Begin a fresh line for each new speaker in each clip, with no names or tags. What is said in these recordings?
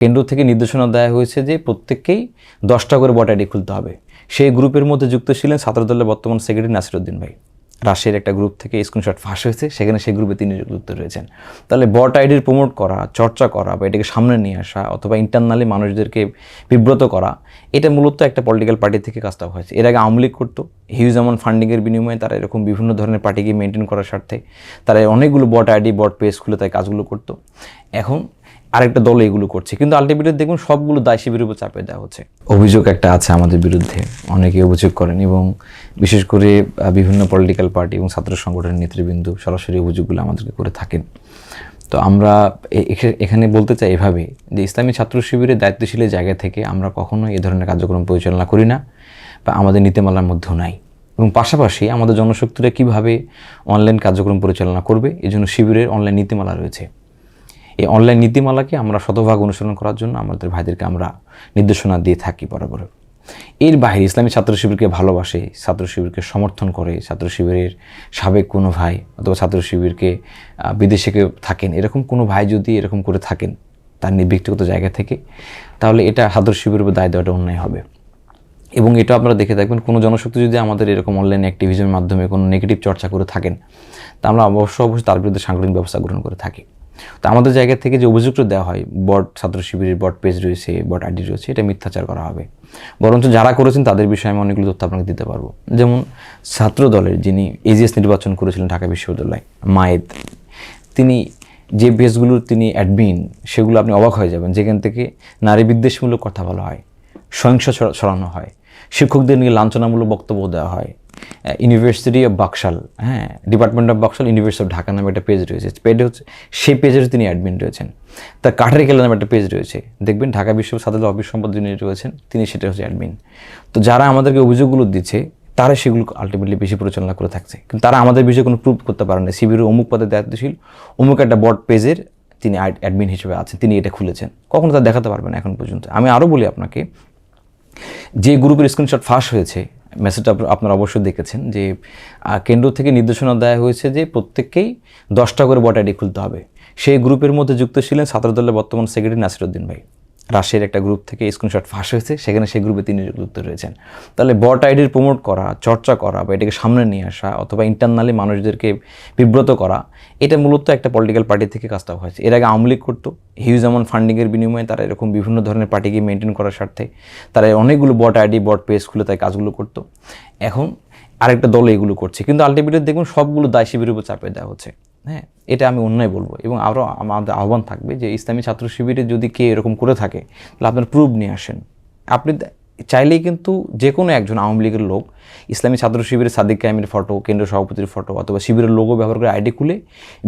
কেন্দ্র থেকে নির্দেশনা দেওয়া হয়েছে যে প্রত্যেককেই 10টা করে বট আইডি খুলতে হবে। সেই গ্রুপের মধ্যে যুক্ত ছিলেন ছাত্রদলের বর্তমান সেক্রেটারি নাসিরউদ্দিন ভাই। রাশিয়ার একটা গ্রুপ থেকে স্ক্রিনশট ফাঁস হয়েছে, সেখানে সেই গ্রুপে তিনি যুক্ত রয়েছেন। তাহলে বট আইডির প্রমোট করা, চর্চা করা বা এটাকে সামনে নিয়ে আসা অথবা ইন্টারনালি মানুষদেরকে বিব্রত করা, এটা মূলত একটা পলিটিক্যাল পার্টি থেকে কাজটা হয়েছে। এর আগে আওয়ামী লীগ করতো, হিউজ অ্যামাউন্ট ফান্ডিংয়ের বিনিময়ে তারা এরকম বিভিন্ন ধরনের পার্টিকে মেনটেন করার স্বার্থে তারা অনেকগুলো বট আইডি, বট পেজ খুলে তাই কাজগুলো করতো। এখন আরেকটা দল এগুলো করছে, কিন্তু আলটিমেটলি দেখুন সবগুলো দায় শিবিরের উপর চাপিয়ে দেওয়া হচ্ছে। অভিযোগ একটা আছে আমাদের বিরুদ্ধে, অনেকে অভিযোগ করেন এবং বিশেষ করে বিভিন্ন পলিটিক্যাল পার্টি এবং ছাত্র সংগঠনের নেতৃবৃন্দ সরাসরি অভিযোগগুলো আমাদেরকে করে থাকেন। তো আমরা এখানে বলতে চাই এভাবে যে ইসলামী ছাত্র শিবিরের দায়িত্বশীলের জায়গা থেকে আমরা কখনো এই ধরনের কার্যক্রম পরিচালনা করি না বা আমাদের নীতিমালার মধ্যেও নাই। এবং পাশাপাশি আমাদের জনশক্তিরা কীভাবে অনলাইন কার্যক্রম পরিচালনা করবে এই জন্য শিবিরের অনলাইন নীতিমালা রয়েছে। এই অনলাইন নীতিমালাকে আমরা শতভাগ অনুসরণ করার জন্য আমাদের ভাইদেরকে আমরা নির্দেশনা দিয়ে থাকি বরাবর। এর বাইরে ইসলামী ছাত্র শিবিরকে ভালোবাসে, ছাত্র শিবিরকে সমর্থন করে, ছাত্র শিবিরের সাবেক কোনো ভাই অথবা ছাত্র শিবিরকে বিদেশে কেউ থাকেন এরকম কোনো ভাই যদি এরকম করে থাকেন তার ব্যক্তিগত জায়গা থেকে, তাহলে এটা ছাত্র শিবিরের উপর দায় দেওয়াটা অন্যায় হবে। এবং এটা আপনারা দেখে থাকবেন, কোনো জনশক্তি যদি আমাদের এরকম অনলাইন অ্যাক্টিভিজমের মাধ্যমে কোনো নেগেটিভ চর্চা করে থাকেন তা আমরা অবশ্যই তার বিরুদ্ধে সাংগঠনিক ব্যবস্থা গ্রহণ করে থাকি। তো আমাদের জায়গা থেকে যে অভিযোগটা দেওয়া হয়, বট ছাত্র শিবিরের বট পেজ রয়েছে, বট আইডি রয়েছে, এটা মিথ্যাচার করা হবে। বরঞ্চ যারা করেছেন তাদের বিষয়ে আমি অনেকগুলো তথ্য আপনাকে দিতে পারবো। যেমন ছাত্র দলের যিনি এজিএস নির্বাচন করেছিলেন ঢাকা বিশ্ববিদ্যালয়, মায়েদ, তিনি যে পেজগুলোর তিনি অ্যাডমিন, সেগুলো আপনি অবাক হয়ে যাবেন, যেখান থেকে নারী বিদ্বেষমূলক কথা বলা হয়, সহিংস ছড়ানো হয়, শিক্ষকদের নিয়ে লাঞ্ছনামূলক বক্তব্য দেওয়া হয়। University of Baksal, department of Baksal, university of Dhaka নামে একটা পেজ রয়েছে, সেই পেজের তিনি অ্যাডমিন রয়েছেন। তার কাঠের খেলা নামে একটা পেজ রয়েছে, দেখবেন ঢাকা বিশ্ববিদ্যালয়ের অফিস সম্পাদক যিনি রয়েছেন তিনি সেটা হচ্ছে অ্যাডমিন। তো যারা আমাদেরকে অভিযোগগুলো দিচ্ছে তারা সেগুলো আলটিমেটলি বেশি পরিচালনা করে থাকছে, কিন্তু তারা আমাদের বিষয়ে কোনো প্রুফ করতে পারেন না। শিবিরের অমুক পদে দায়িত্বশীল অমুক একটা বট পেজের তিনি অ্যাডমিন হিসেবে আছেন, তিনি এটা খুলেছেন, কখনো তা দেখাতে পারবেন এখন পর্যন্ত। আমি আরও বলি আপনাকে, যে গ্রুপের স্ক্রিনশট ফাঁস হয়েছে, মেসেজটা আপনারা অবশ্যই দেখেছেন যে কেন্দ্র থেকে নির্দেশনা দেওয়া হয়েছে যে প্রত্যেককেই 10টা করে বট আইডি খুলতে হবে। সেই গ্রুপের মধ্যে যুক্ত ছিলেন ছাত্রদলের বর্তমান সেক্রেটারি নাসিরউদ্দিন ভাই। রাশিয়ার একটা গ্রুপ থেকে স্ক্রিনশট ফাঁস হয়েছে, সেখানে সেই গ্রুপে তিনি যুক্ত রয়েছেন। তাহলে বট আইডির প্রমোট করা, চর্চা করা বা এটাকে সামনে নিয়ে আসা অথবা ইন্টারনালি মানুষদেরকে বিব্রত করা, এটা মূলত একটা পলিটিক্যাল পার্টি থেকে কাজটা হয়েছে। এর আগে আওয়ামী লীগ করতো, হিউজ অ্যামাউন্ট ফান্ডিংয়ের বিনিময়ে তারা এরকম বিভিন্ন ধরনের পার্টিকে মেনটেন করার স্বার্থে তারা অনেকগুলো বট আইডি, বট পেজ খুলে তাই কাজগুলো করতো। এখন আরেকটা দল এগুলো করছে, কিন্তু আলটিমেটলি দেখুন সবগুলো দায় শিবিরের উপর চাপিয়ে দেওয়া হচ্ছে। এটা আমি অন্যায় বলবো। এবং আরও আমাদের আহ্বান থাকবে যে ইসলামী ছাত্র শিবিরে যদি কে এরকম করে থাকে তাহলে আপনার প্রুফ নিয়ে আসেন। আপনি চাইলেই কিন্তু যে কোনো একজন আওয়ামী লীগের লোক ইসলামী ছাত্র শিবিরের সাদিক কায়েমের ফটো, কেন্দ্রীয় সভাপতির ফটো অথবা শিবিরের লোগো ব্যবহার করে আইডি খুলে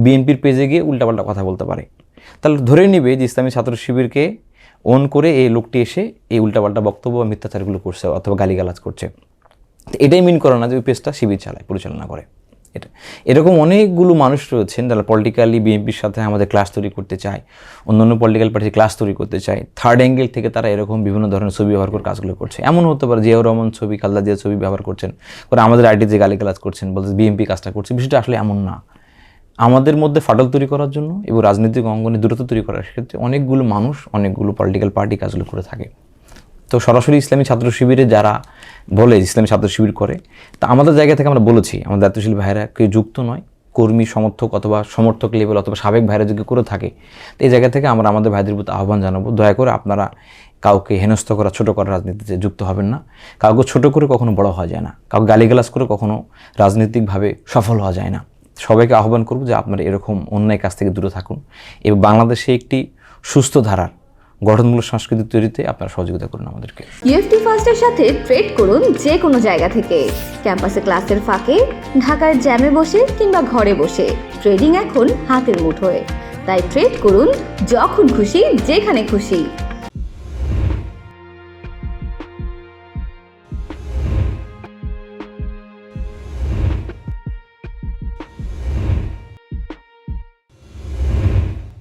বিএনপির পেজে গিয়ে উল্টাপাল্টা কথা বলতে পারে। তাহলে ধরে নিবে যে ইসলামী ছাত্র শিবিরকে অন করে এই লোকটি এসে এই উল্টাপাল্টা বক্তব্য বা মিথ্যাচারগুলো করছে অথবা গালিগালাজ করছে। এটাই মিন করে না যে ওই পেজটা শিবির পরিচালনা করে। এটা এরকম অনেকগুলো মানুষ রয়েছেন যারা পলিটিক্যালি বিএনপির সাথে আমাদের ক্লাস তৈরি করতে চায়, অন্যান্য পলিটিক্যাল পার্টির ক্লাস তৈরি করতে চায়, থার্ড অ্যাঙ্গেল থেকে তারা এরকম বিভিন্ন ধরনের ছবি ব্যবহার করে কাজগুলো করছে। এমন হতে পারে জিয়াউর রহমান ছবি, খালেদা জিয়ার ছবি ব্যবহার করছেন করে আমাদের আইডি যে গালিগালাজ করছেন, বলতে বিএনপি কাজটা করছে। বিষয়টা আসলে এমন না। আমাদের মধ্যে ফাটল তৈরি করার জন্য এবং রাজনৈতিক অঙ্গনে দূরত্ব তৈরি করার ক্ষেত্রে অনেকগুলো মানুষ, অনেকগুলো পলিটিক্যাল পার্টি কাজগুলো করে থাকে। তো সরাসরি ইসলামী ছাত্র শিবিরে যারা বলে ইসলামী ছাত্র শিবির করে, তা আমাদের জায়গা থেকে আমরা বলেছি আমাদের দায়িত্বশীল ভাইরা কেউ যুক্ত নয়, কর্মী সমর্থক অথবা সমর্থক লেভেল অথবা সাবেক ভাইরা যদি করে থাকে, তো এই জায়গা থেকে আমরা আমাদের ভাইদের প্রতি আহ্বান জানাবো, দয়া করে আপনারা কাউকে হেনস্থ করা, ছোটো করা রাজনীতিতে যুক্ত হবেন না। কাউকে ছোটো করে কখনো বড় হওয়া যায় না, কাউকে গালিগালাজ করে কখনো রাজনৈতিকভাবে সফল হওয়া যায় না। সবাইকে আহ্বান করব যে আপনারা এরকম অন্যায় কাজ থেকে দূরে থাকুন এবং বাংলাদেশে একটি সুস্থ ধারার গঠনমূলক সংস্কৃতি তৈরিতে আপনারা সহযোগিতা করুন আমাদেরকে।
ইউএফটি ফার্স্টের সাথে ট্রেড করুন যে কোনো জায়গা থেকে, ক্যাম্পাসে ক্লাসের ফাঁকে, ঢাকার জ্যামে বসে কিংবা ঘরে বসে। ট্রেডিং এখন হাতের মুঠোয়, তাই ট্রেড করুন যখন খুশি, যেখানে খুশি।